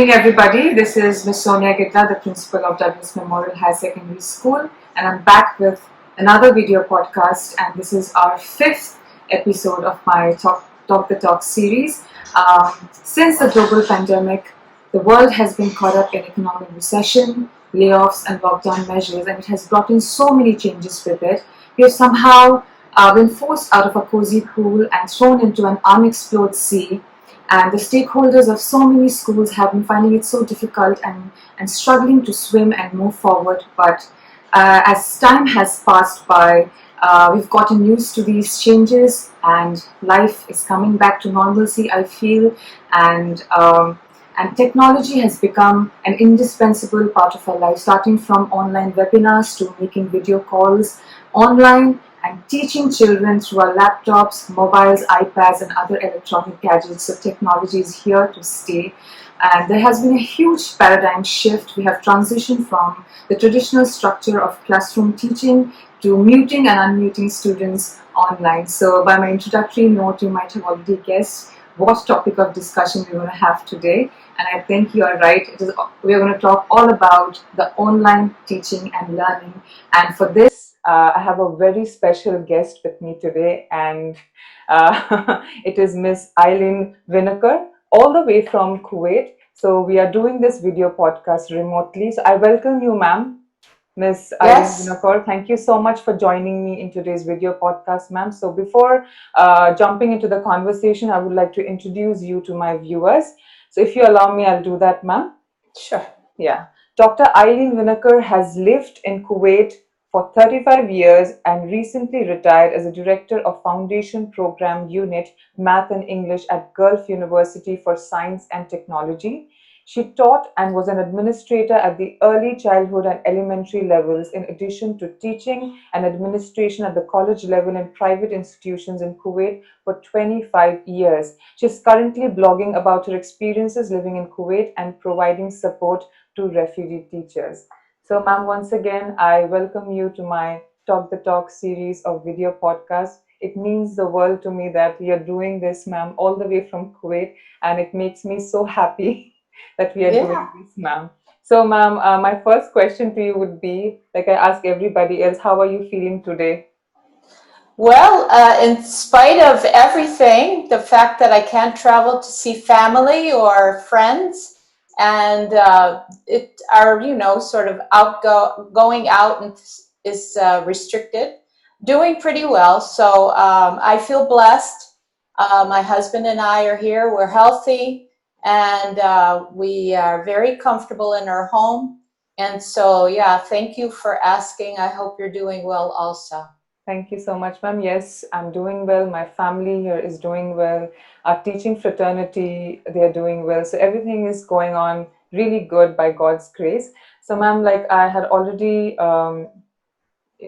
evening, everybody. This is Ms. Sonia Gitla, the principal of Douglas Memorial High Secondary School, and I'm back with another video podcast. And this is our fifth episode of my Talk the Talk series. Since the global pandemic, the world has been caught up in economic recession, layoffs, and lockdown measures, and it has brought in so many changes with it. We have somehow been forced out of a cozy pool and thrown into an unexplored sea, and the stakeholders of so many schools have been finding it so difficult and struggling to swim and move forward. But as time has passed by, we've gotten used to these changes and life is coming back to normalcy, I feel. And technology has become an indispensable part of our life, starting from online webinars to making video calls online and teaching children through our laptops, mobiles, iPads, and other electronic gadgets. So technology is here to stay. And there has been a huge paradigm shift. We have transitioned from the traditional structure of classroom teaching to muting and unmuting students online. So by my introductory note, you might have already guessed what topic of discussion we're going to have today. And I think you are right. We're going to talk all about the online teaching and learning. And for this, I have a very special guest with me today, and it is Miss Eileen Winokur, all the way from Kuwait. So we are doing this video podcast remotely. So I welcome you, ma'am. Miss Eileen Winokur, thank you so much for joining me in today's video podcast, ma'am. So before jumping into the conversation, I would like to introduce you to my viewers. So if you allow me, I'll do that, ma'am. Sure. Yeah. Dr. Eileen Winokur has lived in Kuwait for 35 years and recently retired as a director of Foundation Program Unit Math and English at Gulf University for Science and Technology. She taught and was an administrator at the early childhood and elementary levels, in addition to teaching and administration at the college level in private institutions in Kuwait for 25 years. She is currently blogging about her experiences living in Kuwait and providing support to refugee teachers. So, ma'am, once again, I welcome you to my Talk the Talk series of video podcasts. It means the world to me that you're doing this, ma'am, all the way from Kuwait, and it makes me so happy that we are doing this, ma'am. So, ma'am, my first question to you would be, like I ask everybody else, how are you feeling today? Well, in spite of everything, the fact that I can't travel to see family or friends, and it are sort of going out and is restricted, doing pretty well. So I feel blessed. My husband and I are here. We're healthy, and we are very comfortable in our home. And so, yeah, thank you for asking. I hope you're doing well also. Thank you so much, ma'am. Yes, I'm doing well. My family here is doing well. Our teaching fraternity, they're doing well. So everything is going on really good by God's grace. So, ma'am, like I had already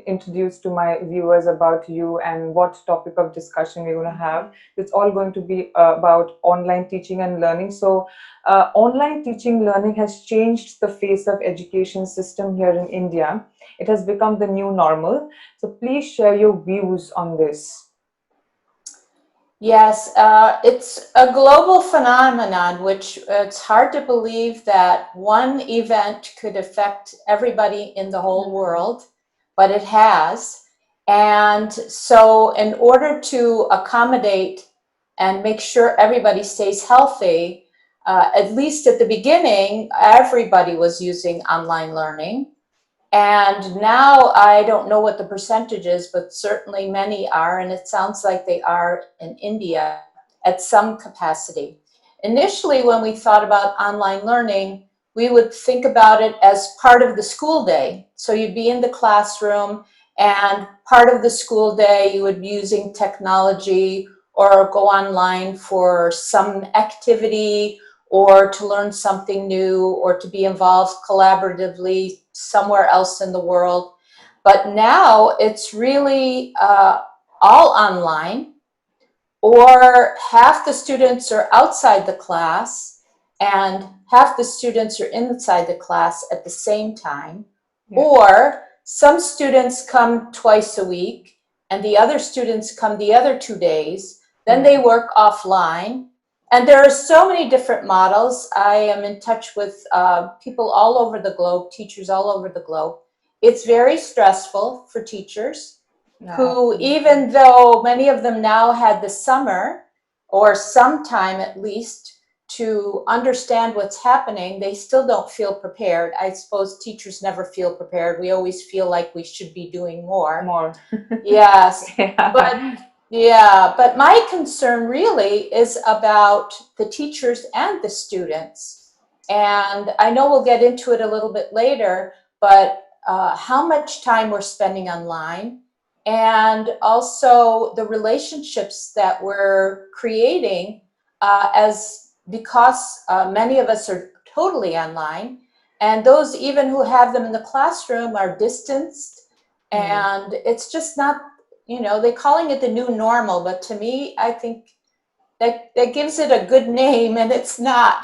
introduced to my viewers about you and what topic of discussion we're going to have. It's all going to be about online teaching and learning. So online teaching learning has changed the face of education system here in India. It has become the new normal. So please share your views on this. Yes, it's a global phenomenon, which it's hard to believe that one event could affect everybody in the whole world, but it has. And so in order to accommodate and make sure everybody stays healthy, at least at the beginning, everybody was using online learning. And now I don't know what the percentage is, but certainly many are, and it sounds like they are in India at some capacity. Initially, when we thought about online learning, we would think about it as part of the school day. So you'd be in the classroom, and part of the school day you would be using technology or go online for some activity or to learn something new or to be involved collaboratively somewhere else in the world. But now it's really all online, or half the students are outside the class and half the students are inside the class at the same time. Yeah. Or some students come twice a week and the other students come the other 2 days. Then they work offline. And there are so many different models. I am in touch with people all over the globe, teachers all over the globe. It's very stressful for teachers who, Absolutely. even though many of them now had the summer or some time at least to understand what's happening, they still don't feel prepared. I suppose teachers never feel prepared. We always feel like we should be doing more. More. Yes, but Yeah. yeah, but my concern really is about the teachers and the students. And I know we'll get into it a little bit later, but how much time we're spending online and also the relationships that we're creating as because many of us are totally online, and those even who have them in the classroom are distanced, Mm. and it's just not, they're calling it the new normal, but to me, I think that gives it a good name, and it's not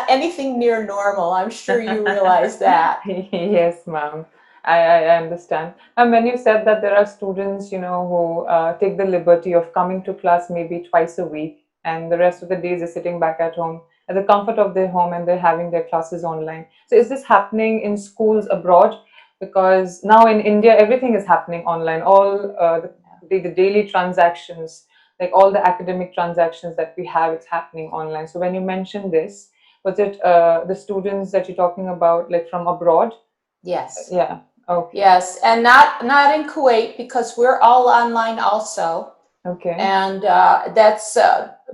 anything near normal. I'm sure you realize that. Yes, ma'am. I understand. And when you said that there are students, who take the liberty of coming to class maybe twice a week, and the rest of the days they're sitting back at home at the comfort of their home and they're having their classes online. So is this happening in schools abroad? Because now in India, everything is happening online. All the daily transactions, like all the academic transactions that we have, it's happening online. So when you mentioned this, was it the students that you're talking about, like from abroad? Yes. Yeah. Okay. Yes, and not in Kuwait, because we're all online also, Okay. and that's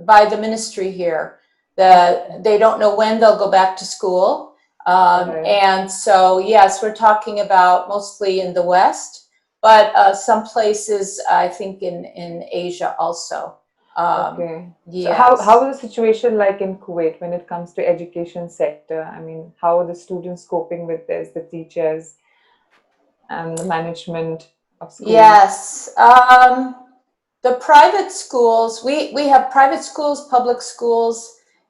by the ministry here. Okay. They don't know when they'll go back to school, Right. and so yes, we're talking about mostly in the West, but some places I think in Asia also. Okay. So how Yes. is the situation like in Kuwait when it comes to education sector? I mean, how are the students coping with this, the teachers and the management of schools? Yes. The private schools, we have private schools, public schools,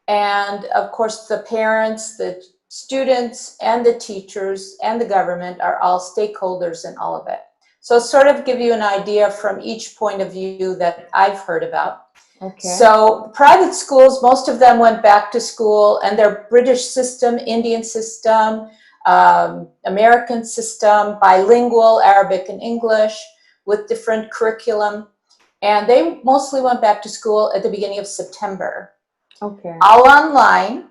and of course the parents, the students, and the teachers, and the government are all stakeholders in all of it. So sort of give you an idea from each point of view that I've heard about. Okay. So private schools, most of them went back to school, and their British system, Indian system, American system, bilingual, Arabic and English, with different curriculum. And they mostly went back to school at the beginning of September. Okay. All online,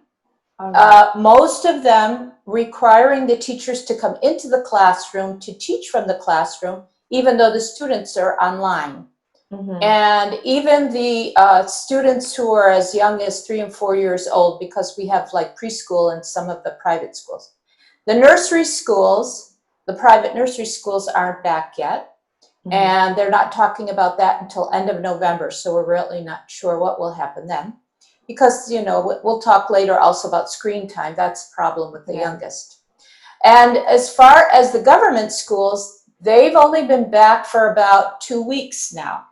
All right. most of them requiring the teachers to come into the classroom to teach from the classroom, even though the students are online. Mm-hmm. And even the students who are as young as 3 and 4 years old, because we have like preschool in some of the private schools. The nursery schools, the private nursery schools aren't back yet. Mm-hmm. And they're not talking about that until end of November. So we're really not sure what will happen then. Because, we'll talk later also about screen time. That's a problem with the Yeah. youngest. And as far as the government schools, they've only been back for about 2 weeks now.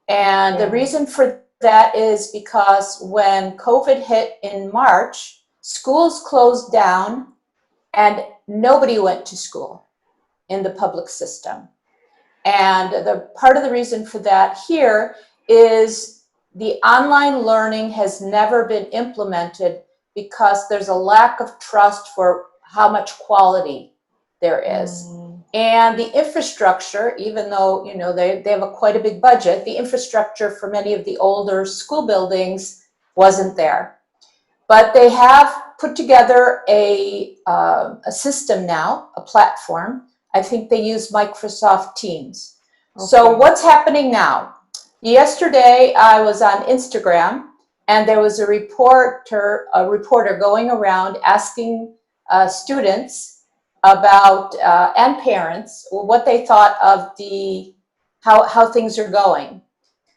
And the Okay. reason for that is because when COVID hit in March, schools closed down and nobody went to school in the public system. And the part of the reason for that here is the online learning has never been implemented because there's a lack of trust for how much quality there is. Mm. And the infrastructure, even though they have quite a big budget, the infrastructure for many of the older school buildings wasn't there. But they have put together a system now, a platform. I think they use Microsoft Teams. So Okay. what's happening now? Yesterday, I was on Instagram, and there was a reporter going around asking students about and parents what they thought of how things are going.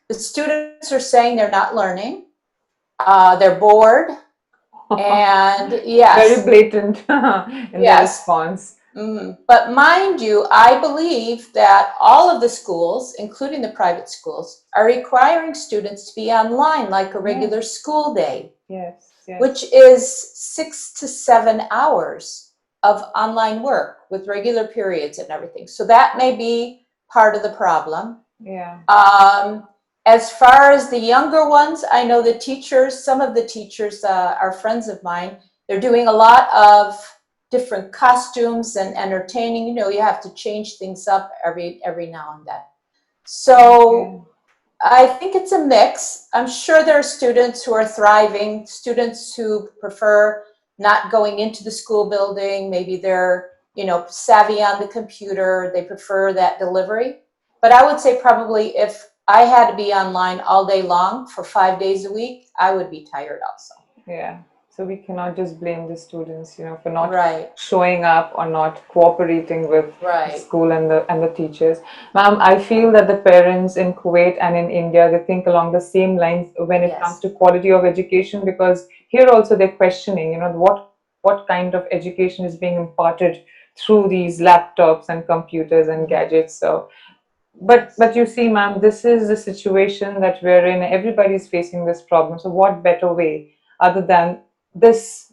The students are saying they're not learning, they're bored, and Very yes, blatant in the yes. response. But mind you, I believe that all of the schools, including the private schools, are requiring students to be online like a Yes. regular school day, Yes. Yes. which is 6 to 7 hours of online work with regular periods and everything. So that may be part of the problem. Yeah. Um, As far as the younger ones, I know the teachers, some of the teachers are friends of mine. They're doing a lot of different costumes and entertaining. You know, you have to change things up every now and then. So I think it's a mix. I'm sure there are students who are thriving, students who prefer not going into the school building. Maybe they're, you know, savvy on the computer. They prefer that delivery. But I would say probably if I had to be online all day long for 5 days a week, I would be tired also. Yeah. So we cannot just blame the students, for not Right, showing up or not cooperating with the right. school and the teachers. Ma'am, I feel that the parents in Kuwait and in India, they think along the same lines when it comes Yes. to quality of education, because here also they're questioning, what kind of education is being imparted through these laptops and computers and gadgets. So but you see, ma'am, this is the situation that we're in. Everybody's facing this problem. So what better way other than this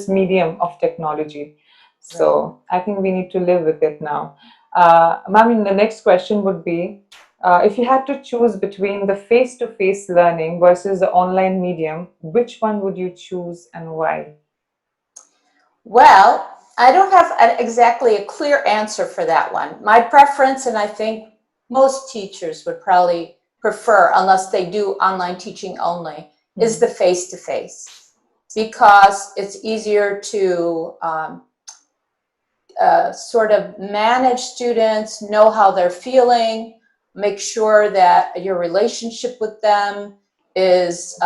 medium of technology? Right. So I think we need to live with it now. Ma'am, the next question would be, if you had to choose between the face-to-face learning versus the online medium, which one would you choose and why? Well, I don't have exactly a clear answer for that one. My preference, and I think most teachers would probably prefer, unless they do online teaching only, is the face-to-face, because it's easier to sort of manage students, know how they're feeling, make sure that your relationship with them is,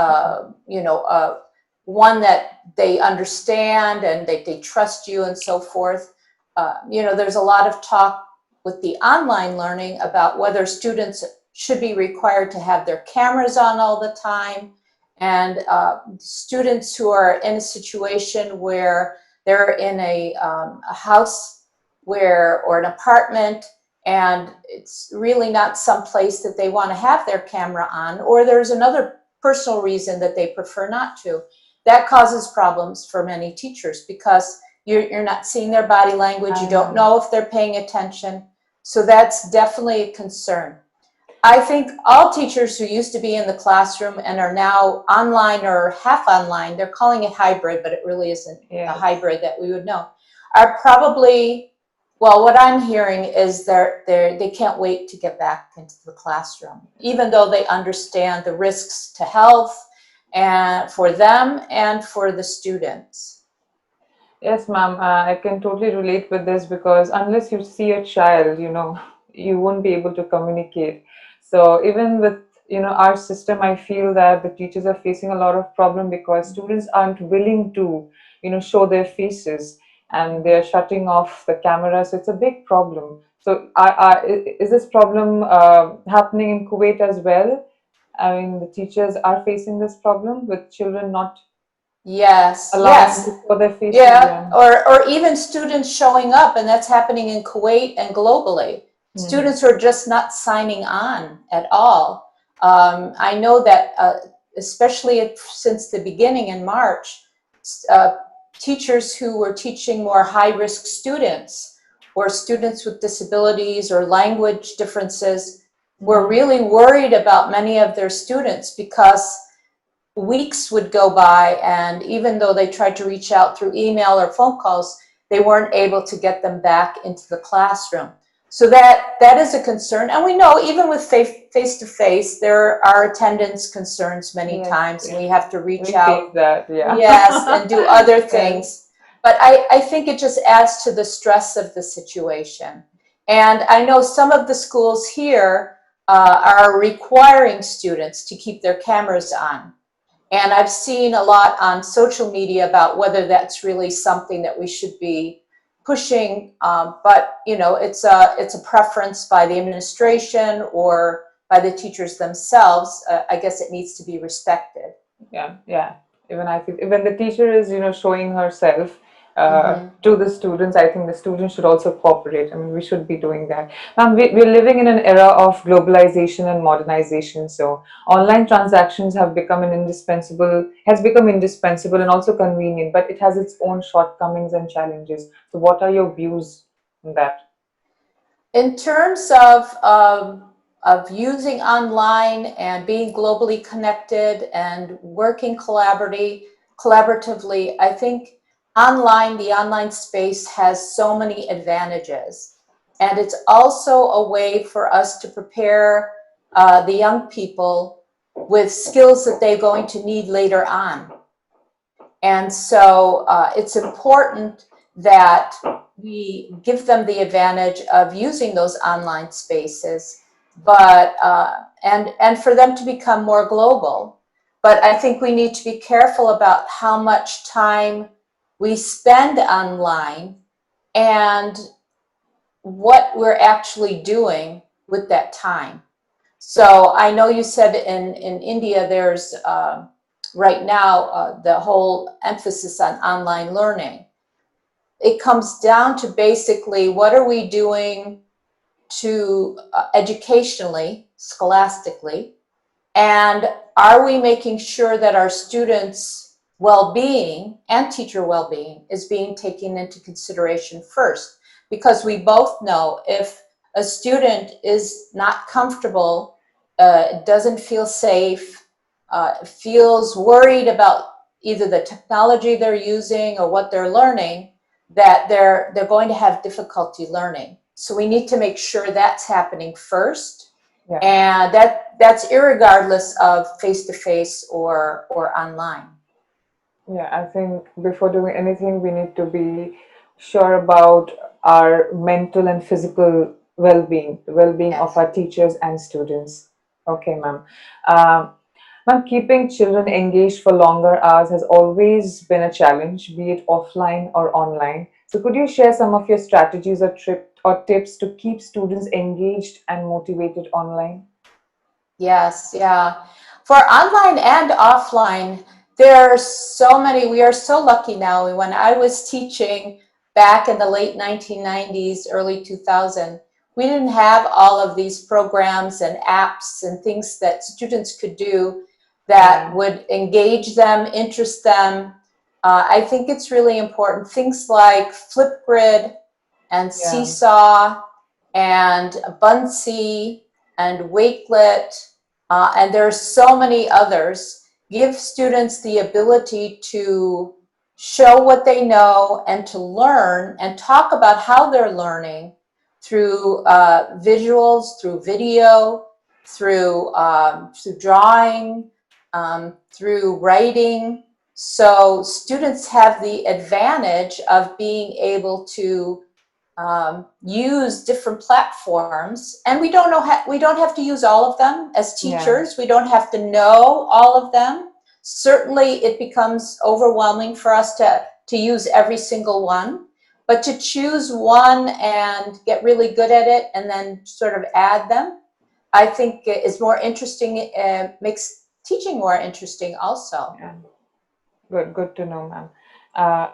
one that they understand and they trust you and so forth. There's a lot of talk with the online learning about whether students should be required to have their cameras on all the time. And students who are in a situation where they're in a house or an apartment, and it's really not some place that they want to have their camera on, or there's another personal reason that they prefer not to. That causes problems for many teachers because you're not seeing their body language. You don't know if they're paying attention. So that's definitely a concern. I think all teachers who used to be in the classroom and are now online or half online, they're calling it hybrid, but it really isn't a hybrid that we would know, are probably, well, what I'm hearing is they can't wait to get back into the classroom, even though they understand the risks to health and for them and for the students. Yes, ma'am. I can totally relate with this because unless you see a child, you won't be able to communicate. So even with, our system, I feel that the teachers are facing a lot of problem because students aren't willing to, show their faces and they're shutting off the camera. So it's a big problem. So is this problem happening in Kuwait as well? I mean, the teachers are facing this problem with children not Yes, allowing them yes. to show their faces. Yeah, or even students showing up, and that's happening in Kuwait and globally. Students who are just not signing on at all. I know that, especially since the beginning in March, uh, teachers who were teaching more high-risk students or students with disabilities or language differences were really worried about many of their students because weeks would go by, and even though they tried to reach out through email or phone calls, they weren't able to get them back into the classroom. So that is a concern. And we know even with face-to-face, there are attendance concerns many times, and we have to reach out. That, yeah. Yes, and do other things. But I think it just adds to the stress of the situation. And I know some of the schools here are requiring students to keep their cameras on. And I've seen a lot on social media about whether that's really something that we should be pushing. But it's a preference by the administration or by the teachers themselves. I guess it needs to be respected. Yeah. Even I think when the teacher is, showing herself to the students, I think the students should also cooperate. I mean, we should be doing that. We're living in an era of globalization and modernization. So online transactions has become indispensable and also convenient, but it has its own shortcomings and challenges. So what are your views on that? In terms of of using online and being globally connected and working collaboratively, I think the online space has so many advantages. And it's also a way for us to prepare the young people with skills that they're going to need later on. And so it's important that we give them the advantage of using those online spaces, but and for them to become more global. But I think we need to be careful about how much time we spend online and what we're actually doing with that time. So I know you said in India there's right now the whole emphasis on online learning. It comes down to basically what are we doing to educationally, scholastically, and are we making sure that our students' well-being and teacher well-being is being taken into consideration first? Because we both know if a student is not comfortable, doesn't feel safe, feels worried about either the technology they're using or what they're learning, that they're going to have difficulty learning. So we need to make sure that's happening first. Yeah. And that's irregardless of face-to-face or online. Yeah, I think before doing anything, we need to be sure about our mental and physical well-being, the well-being Yes. of our teachers and students. Okay, ma'am. Um, Ma'am, keeping children engaged for longer hours has always been a challenge, be it offline or online. So, could you share some of your strategies or tips to keep students engaged and motivated online? Yes, yeah. For online and offline, there are so many. We are so lucky now. When I was teaching back in the late 1990s, early 2000, we didn't have all of these programs and apps and things that students could do that Yeah, would engage them, interest them. I think it's really important. Things like Flipgrid and yeah, Seesaw and Bunsey and Wakelet, and there are so many others, give students the ability to show what they know and to learn and talk about how they're learning through visuals, through video, through drawing, through writing. So students have the advantage of being able to use different platforms, and we don't have to use all of them as yeah, teachers. We don't have to know all of them. Certainly, it becomes overwhelming for us to use every single one, but to choose one and get really good at it, and then sort of add them, I think is more interesting. Makes teaching more interesting, also. yeah. Good to know, ma'am.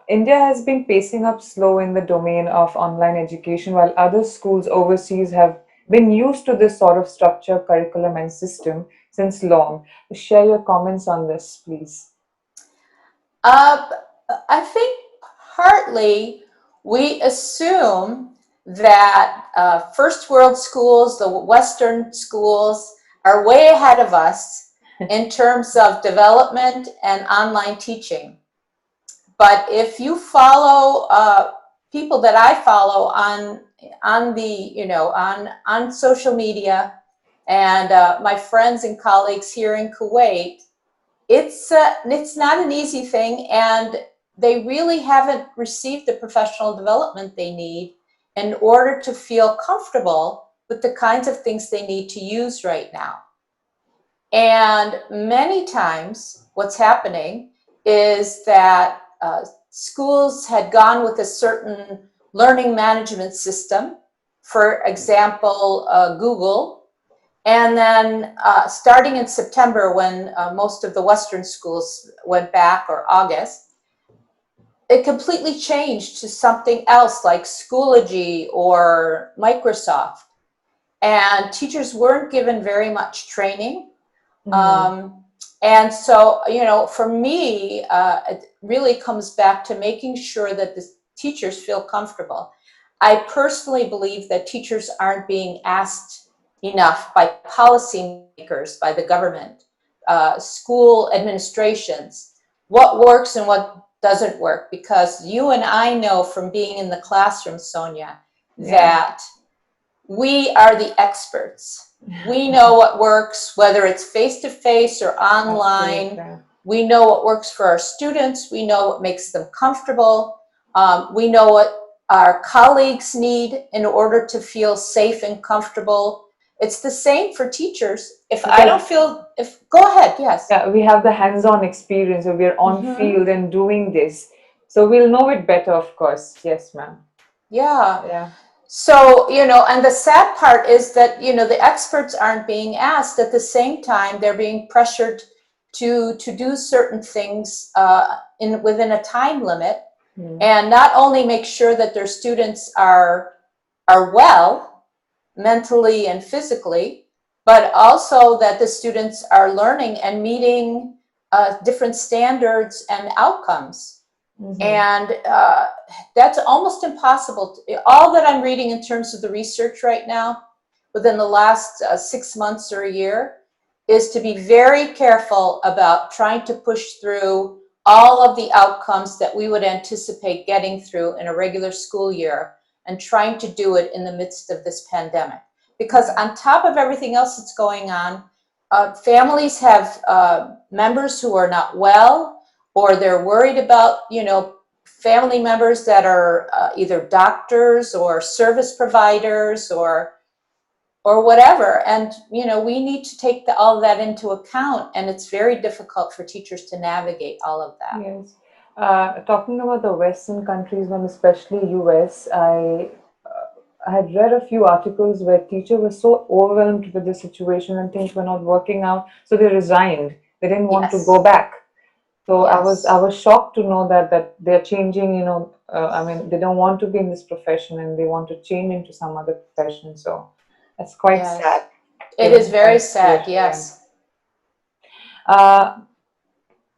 India has been pacing up slow in the domain of online education, while other schools overseas have been used to this sort of structure, curriculum, and system since long. Share your comments on this, please. Uh, I think partly we assume that first world schools, the Western schools, are way ahead of us in terms of development and online teaching. But if you follow people that I follow on the on social media and my friends and colleagues here in Kuwait, it's not an easy thing, and they really haven't received the professional development they need in order to feel comfortable with the kinds of things they need to use right now. And many times what's happening is that schools had gone with a certain learning management system, for example, Google, and then starting in September, when most of the Western schools went back, or August, it completely changed to something else like Schoology or Microsoft. And teachers weren't given very much training. Mhm. Um, and so, for me, it really comes back to making sure that the teachers feel comfortable. I personally believe that teachers aren't being asked enough by policymakers, by the government, school administrations, what works and what doesn't work. Because you and I know from being in the classroom, Sonia, that we are the experts. We know what works, whether it's face-to-face or online. Absolutely. We know what works for our students. We know what makes them comfortable. We know what our colleagues need in order to feel safe and comfortable. It's the same for teachers. If I don't feel, go ahead, yes. Yeah, we have the hands-on experience, so we're on field and doing this. So we'll know it better, of course. Yes, ma'am. Yeah. Yeah. So, and the sad part is that, the experts aren't being asked. At the same time, they're being pressured to do certain things within a time limit, and not only make sure that their students are well mentally and physically, but also that the students are learning and meeting different standards and outcomes. And that's almost impossible. All that I'm reading in terms of the research right now, within the last 6 months or a year, is to be very careful about trying to push through all of the outcomes that we would anticipate getting through in a regular school year, and trying to do it in the midst of this pandemic. Because on top of everything else that's going on, families have members who are not well, or they're worried about, family members that are either doctors or service providers or whatever. And, we need to take all of that into account. And it's very difficult for teachers to navigate all of that. Yes. Talking about the Western countries, and especially US, I had read a few articles where teachers were so overwhelmed with the situation and things were not working out, so they resigned. They didn't want to go back. So I was shocked to know that they're changing. I mean, they don't want to be in this profession and they want to change into some other profession. So that's quite sad. It is very sad. Yes.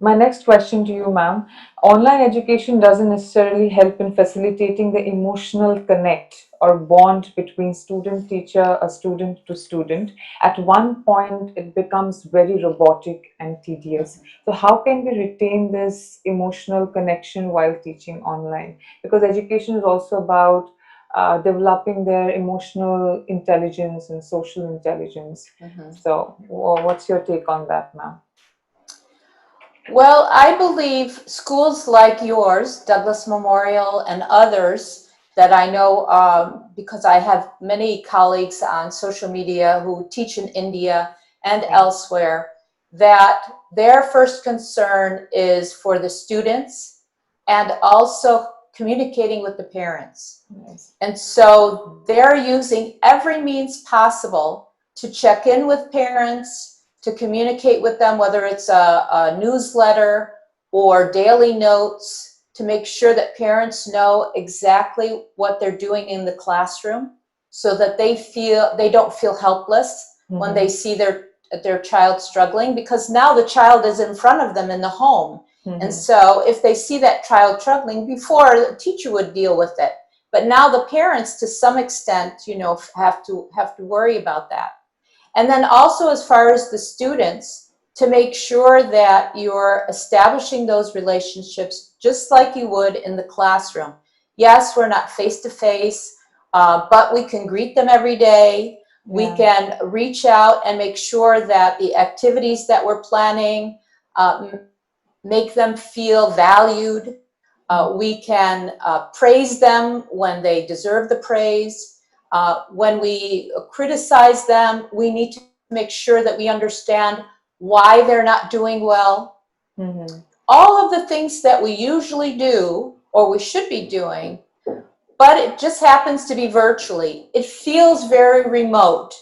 My next question to you, ma'am. Online education doesn't necessarily help in facilitating the emotional connect or bond between student teacher or student to student. At one point, it becomes very robotic and tedious. So, how can we retain this emotional connection while teaching online? Because education is also about developing their emotional intelligence and social intelligence. So, what's your take on that, ma'am? Well, I believe schools like yours, Douglas Memorial, and others that I know, because I have many colleagues on social media who teach in India and elsewhere, that their first concern is for the students and also communicating with the parents. And so they're using every means possible to check in with parents, to communicate with them, whether it's a newsletter or daily notes, to make sure that parents know exactly what they're doing in the classroom, so that they don't feel helpless when they see their child struggling, because now the child is in front of them in the home. And so if they see that child struggling, before the teacher would deal with it, but now the parents, to some extent, have to worry about that. And then also, as far as the students, to make sure that you're establishing those relationships just like you would in the classroom. Yes, we're not face-to-face, but we can greet them every day. We can reach out and make sure that the activities that we're planning make them feel valued. We can praise them when they deserve the praise. When we criticize them, we need to make sure that we understand why they're not doing well. All of the things that we usually do, or we should be doing, but it just happens to be virtually. It feels very remote.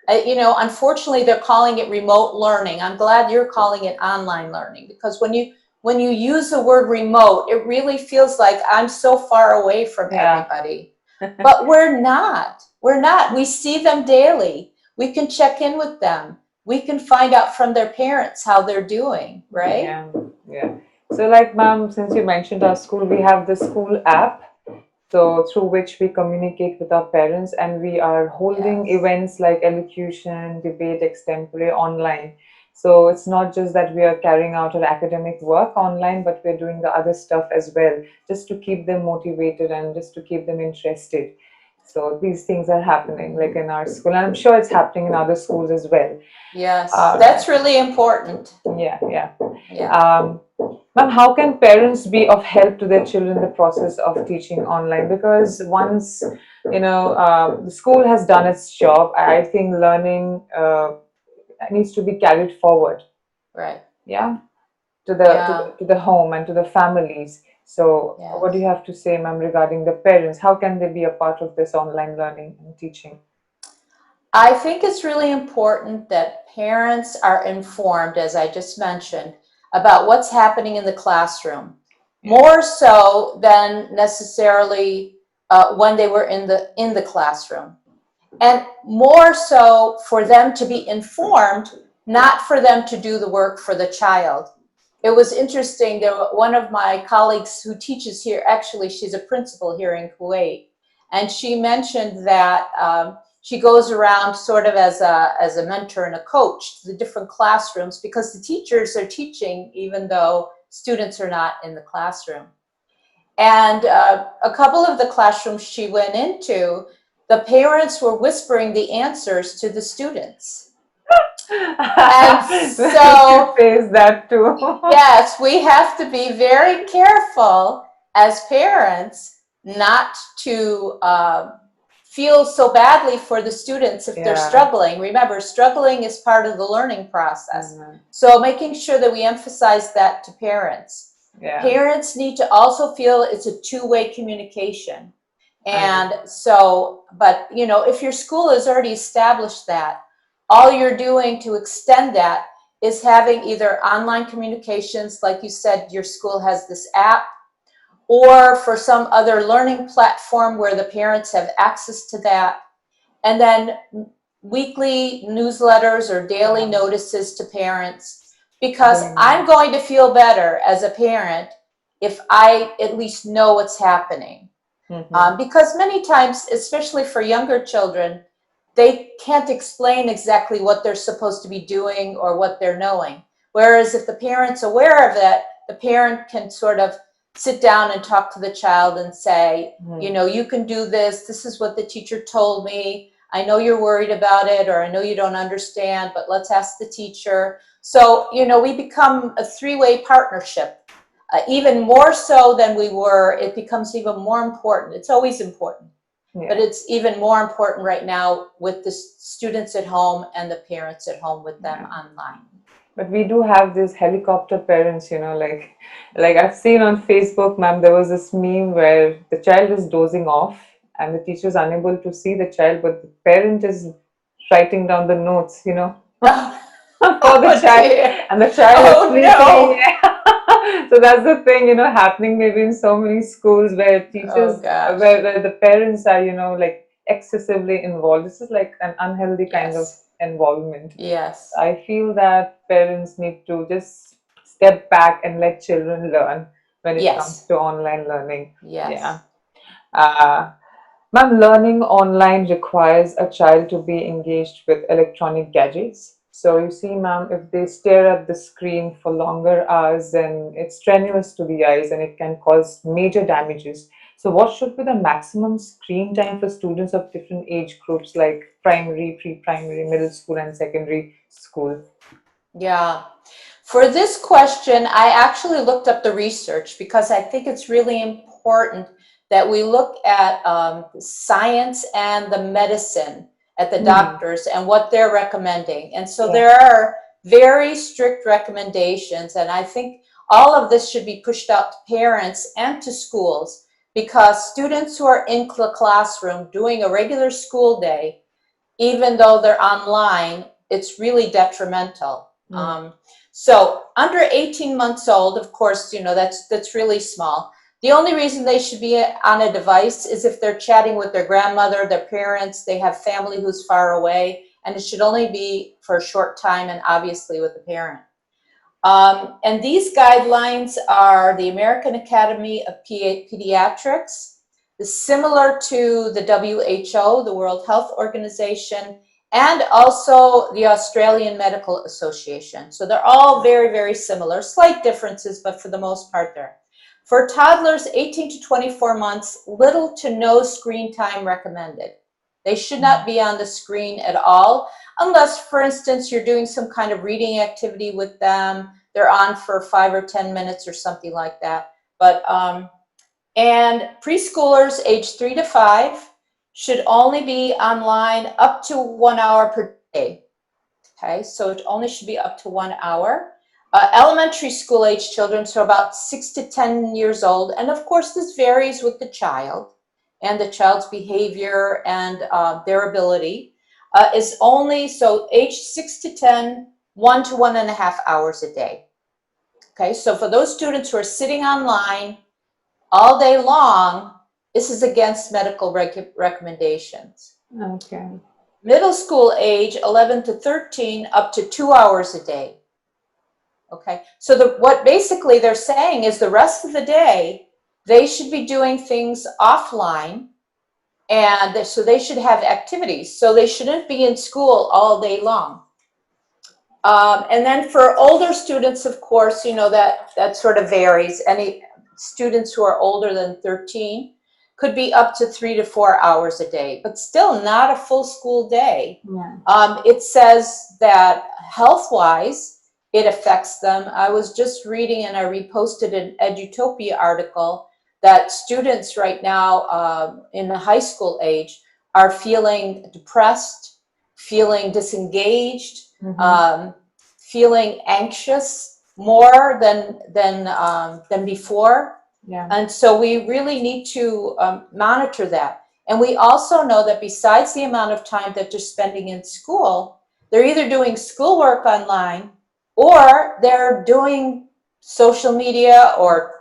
Unfortunately, they're calling it remote learning. I'm glad you're calling it online learning, because when you use the word remote, it really feels like I'm so far away from everybody. But we're not. We see them daily. We can check in with them. We can find out from their parents how they're doing, right? Yeah. So, like, ma'am, since you mentioned our school, we have the school app. so through which we communicate with our parents, and we are holding Yes. events like elocution, debate, extempore online. So it's not just that we are carrying out our academic work online, but we're doing the other stuff as well, just to keep them motivated and just to keep them interested. So these things are happening like in our school, and I'm sure it's happening in other schools as well. Yes, Uh, that's really important. yeah, yeah. Yeah. Ma'am, how can parents be of help to their children in the process of teaching online? Because once, the school has done its job, I think learning needs to be carried forward. Right. Yeah, to the to Yeah. the, to the home and to the families. So, what do Yes. you have to say, ma'am, regarding the parents? How can they be a part of this online learning and teaching? I think it's really important that parents are informed, as I just mentioned, about what's happening in the classroom, Yeah. more so than necessarily when they were in the classroom, and more so for them to be informed, not for them to do the work for the child. It was interesting. One of my colleagues who teaches here, actually, she's a principal here in Kuwait, and she mentioned that she goes around sort of as a mentor and a coach to the different classrooms because the teachers are teaching even though students are not in the classroom. And a couple of the classrooms she went into, the parents were whispering the answers to the students. And She so, says that too. yes, we have to be very careful as parents not to feel so badly for the students if they're Yeah. struggling. Remember, struggling is part of the learning process. Mhm. So making sure that we emphasize that to parents. Yeah. Parents need to also feel it's a two-way communication. Agree. And so, but if your school has already established that, all you're doing to extend that is having either online communications, like you said, your school has this app, or for some other learning platform where the parents have access to that. And then weekly newsletters or daily Yeah. notices to parents, because Very I'm nice. going to feel better as a parent if I at least know what's happening. Mm-hmm. Because many times, especially for younger children, they can't explain exactly what they're supposed to be doing or what they're knowing. Whereas if the parent's aware of it, the parent can sort of sit down and talk to the child and say, you can do this. This is what the teacher told me. I know you're worried about it, or I know you don't understand, but let's ask the teacher. So, we become a three-way partnership. Even more so than we were, it becomes even more important. It's always important, but Yeah. it's even more important right now with the students at home and the parents at home with them Yeah. online. But we do have these helicopter parents, like I've seen on Facebook, ma'am, there was this meme where the child is dozing off and the teacher is unable to see the child, but the parent is writing down the notes, for the Oh child, dear. and the child is Oh sleeping. no. Yeah. So that's the thing, happening maybe in so many schools where Oh teachers, gosh. where the parents are, like excessively involved. This is like an unhealthy kind of Yes. involvement. Yes. I feel that parents need to just step back and let children learn when it comes Yes. to online learning. Yeah. Yes. Uh, Ma'am, learning online requires a child to be engaged with electronic gadgets. So you see, ma'am, if they stare at the screen for longer hours, then it's strenuous to the eyes and it can cause major damages. So what should be the maximum screen time for students of different age groups like primary, pre-primary, middle school, and secondary school? Yeah. For this question, I actually looked up the research because I think it's really important that we look at science and the medicine at the Hmm. doctors and what they're recommending. And so Yeah. there are very strict recommendations, and I think all of this should be pushed out to parents and to schools, because students who are in the classroom doing a regular school day, even though they're online, it's really detrimental. Mm. So under 18 months old, of course, that's really small. The only reason they should be on a device is if they're chatting with their grandmother, their parents, they have family who's far away, and it should only be for a short time and obviously with the parent. And these guidelines are the American Academy of Pediatrics, is similar to the WHO, the World Health Organization, and also the Australian Medical Association. So they're all very, very similar, slight differences, but for the most part they're. For toddlers 18 to 24 months, little to no screen time recommended. They should not be on the screen at all, unless, for instance, you're doing some kind of reading activity with them. They're on for 5 or 10 minutes or something like that. But and preschoolers age 3 to 5 should only be online up to 1 hour per day. Okay, so it only should be up to 1 hour. Elementary school age children, so about 6 to 10 years old, and of course this varies with the child and the child's behavior and their ability, is only, so age 6 to 10, 1 to 1.5 hours a day. Okay, so for those students who are sitting online all day long, this is against medical recommendations. Okay. Middle school age, 11 to 13, up to 2 hours a day. Okay, so what basically they're saying is the rest of the day, they should be doing things offline, and so they should have activities. So they shouldn't be in school all day long. And then for older students, of course, you know, that sort of varies. Any students who are older than 13 could be up to 3 to 4 hours a day, but still not a full school day. Yeah. It says that health-wise, it affects them. I was just reading, and I reposted an Edutopia article, that students right now in the high school age are feeling depressed, feeling disengaged, feeling anxious more than before. Yeah. And so we really need to monitor that. And we also know that besides the amount of time that they're spending in school, they're either doing schoolwork online or they're doing social media or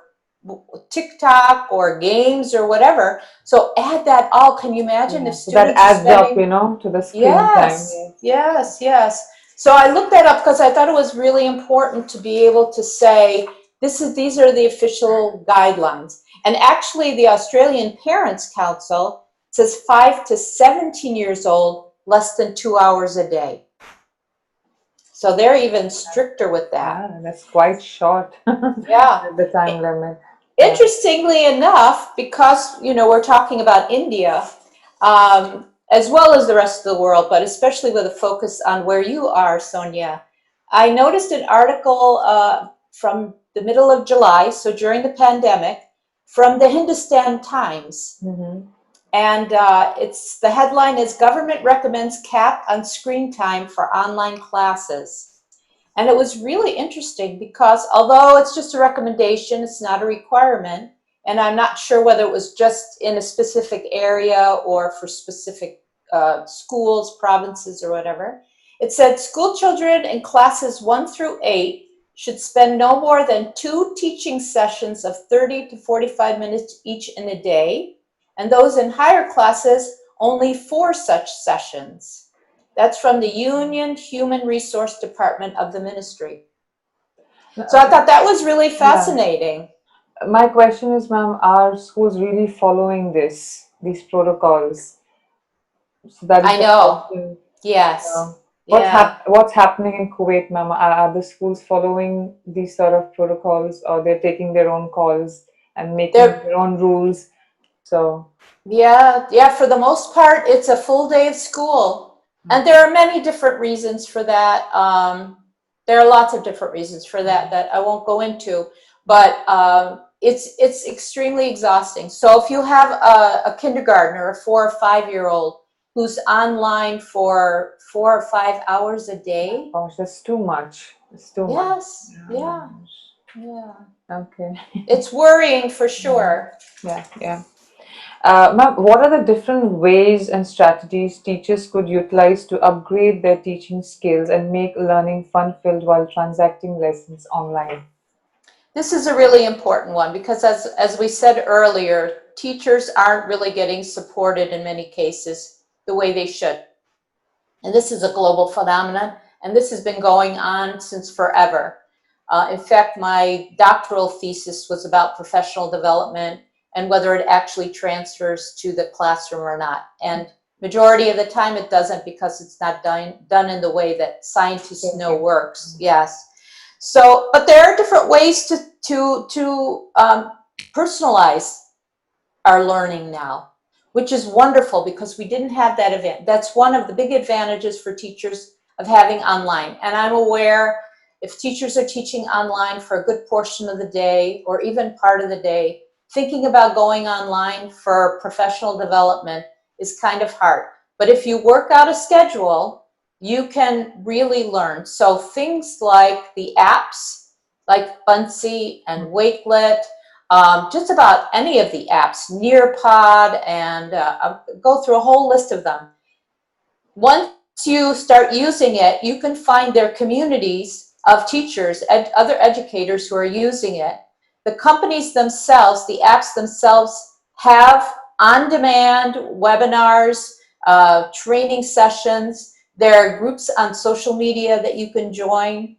TikTok or games or whatever. So add that all. Can you imagine if So that students are adds up, spending, you know, to the screen yes, time. yes. So I looked that up because I thought it was really important to be able to say, these are the official guidelines. And actually the Australian Parents Council says 5 to 17 years old, less than 2 hours a day. So they're even stricter with that. Yeah, that's quite short. Yeah. The time limit. Interestingly enough, because, you know, we're talking about India, as well as the rest of the world, but especially with a focus on where you are, Sonia, I noticed an article from the middle of July, so during the pandemic, from the Hindustan Times. And the headline is "Government Recommends Cap on Screen Time for Online Classes." And it was really interesting because although it's just a recommendation, it's not a requirement, and I'm not sure whether it was just in a specific area or for specific schools, provinces, or whatever. It said school children in classes 1 through 8 should spend no more than 2 teaching sessions of 30 to 45 minutes each in a day, and those in higher classes, only 4 such sessions. That's from the Union Human Resource Department of the ministry. So I thought that was really fascinating. Yeah. My question is, ma'am, are schools really following these protocols? So that is I the know. question. Yes. What's happening in Kuwait, ma'am? Are the schools following these sort of protocols, or they're taking their own calls and making their own rules? So yeah, for the most part, it's a full day of school. And there are many different reasons for that. There are lots of different reasons for that I won't go into, but it's extremely exhausting. So if you have a kindergartner, a 4 or 5-year-old who's online for 4 or 5 hours a day. Gosh, that's too much. It's too much. Yes, yeah. Okay. It's worrying for sure. Yeah. Ma'am, what are the different ways and strategies teachers could utilize to upgrade their teaching skills and make learning fun-filled while transacting lessons online? This is a really important one because as we said earlier, teachers aren't really getting supported in many cases the way they should. And this is a global phenomenon, and this has been going on since forever. In fact, my doctoral thesis was about professional development and whether it actually transfers to the classroom or not. And majority of the time it doesn't, because it's not done in the way that scientists know works. Yes. So, but there are different ways to personalize our learning now, which is wonderful, because we didn't have that event. That's one of the big advantages for teachers of having online. And I'm aware if teachers are teaching online for a good portion of the day or even part of the day, thinking about going online for professional development is kind of hard. But if you work out a schedule, you can really learn. So things like the apps, like Buncee and Wakelet, just about any of the apps, Nearpod, and I'll go through a whole list of them. Once you start using it, you can find their communities of teachers and other educators who are using it. The companies themselves, the apps themselves, have on-demand webinars, training sessions. There are groups on social media that you can join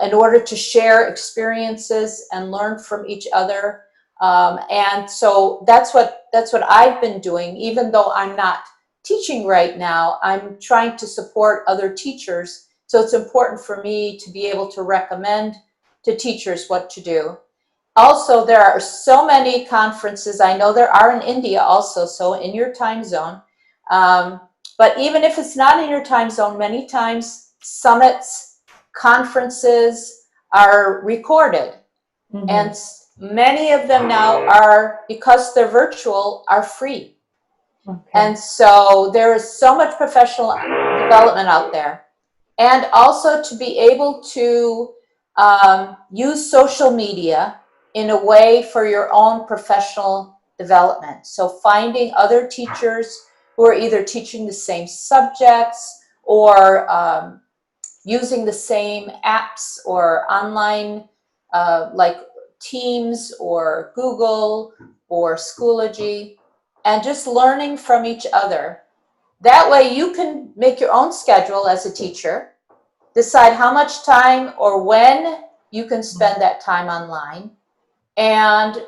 in order to share experiences and learn from each other. And so that's what I've been doing. Even though I'm not teaching right now, I'm trying to support other teachers. So it's important for me to be able to recommend to teachers what to do. Also, there are so many conferences. I know there are in India also, so in your time zone. But even if it's not in your time zone, many times summits, conferences are recorded. Mm-hmm. And many of them now are, because they're virtual, are free. Okay. And so there is so much professional development out there. And also to be able to use social media in a way for your own professional development. So finding other teachers who are either teaching the same subjects or using the same apps or online, like Teams or Google or Schoology, and just learning from each other. That way you can make your own schedule as a teacher, decide how much time or when you can spend that time online. And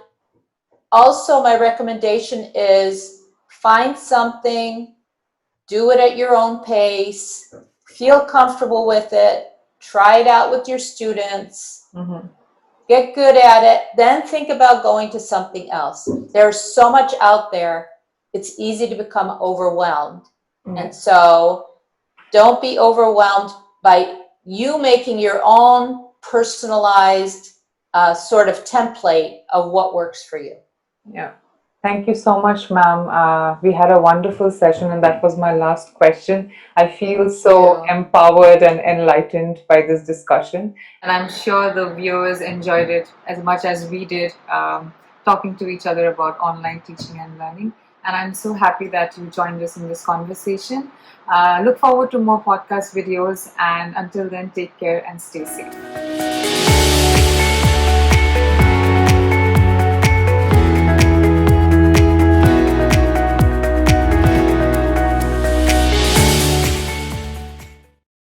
also my recommendation is find something, do it at your own pace, feel comfortable with it, try it out with your students, get good at it, then think about going to something else. There's so much out there, it's easy to become overwhelmed. And so don't be overwhelmed by you making your own personalized sort of template of what works for you. Yeah. Thank you so much, ma'am. We had a wonderful session, and that was my last question. I feel so empowered and enlightened by this discussion, and I'm sure the viewers enjoyed it as much as we did, talking to each other about online teaching and learning. And I'm so happy that you joined us in this conversation. Look forward to more podcast videos, and until then, take care and stay safe.